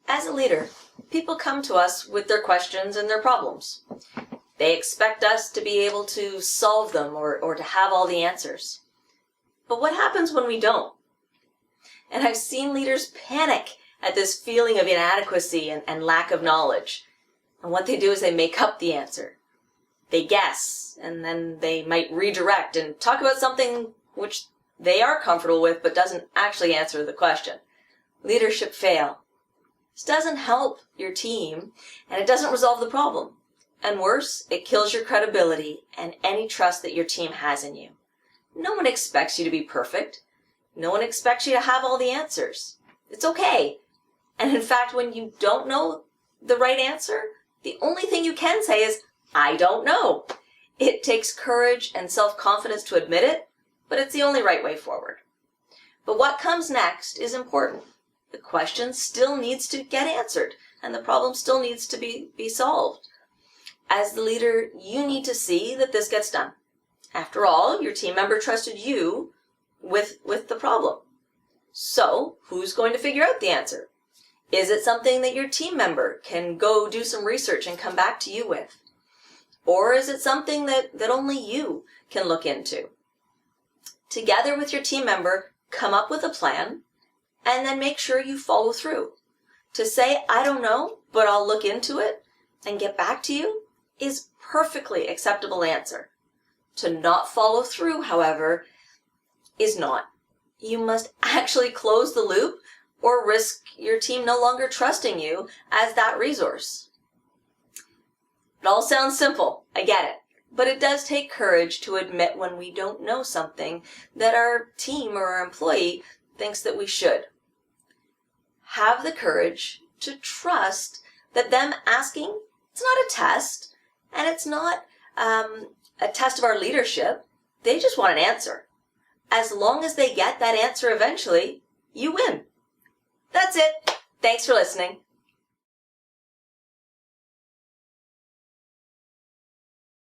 As a leader, people come to us with their questions and their problems. They expect us to be able to solve them or to have all the answers. But what happens when we don't? And I've seen leaders panic at this feeling of inadequacy and lack of knowledge. And what they do is they make up the answer. They guess, and then they might redirect and talk about something which they are comfortable with but doesn't actually answer the question. Leadership fail. This doesn't help your team, and it doesn't resolve the problem. And worse, it kills your credibility and any trust that your team has in you. No one expects you to be perfect. No one expects you to have all the answers. It's okay. And in fact, when you don't know the right answer, the only thing you can say is, I don't know. It takes courage and self-confidence to admit it, but it's the only right way forward. But what comes next is important. The question still needs to get answered, and the problem still needs to be solved. As the leader, you need to see that this gets done. After all, your team member trusted you with the problem. So, who's going to figure out the answer? Is it something that your team member can go do some research and come back to you with? Or is it something that only you can look into? Together with your team member, come up with a plan, and then make sure you follow through. To say, I don't know, but I'll look into it and get back to you is perfectly acceptable answer. To not follow through, however, is not. You must actually close the loop or risk your team no longer trusting you as that resource. It all sounds simple, I get it, but it does take courage to admit when we don't know something that our team or our employee thinks that we should. Have the courage to trust that them asking, it's not a test, and it's not a test of our leadership. They just want an answer. As long as they get that answer eventually, you win. That's it. Thanks for listening.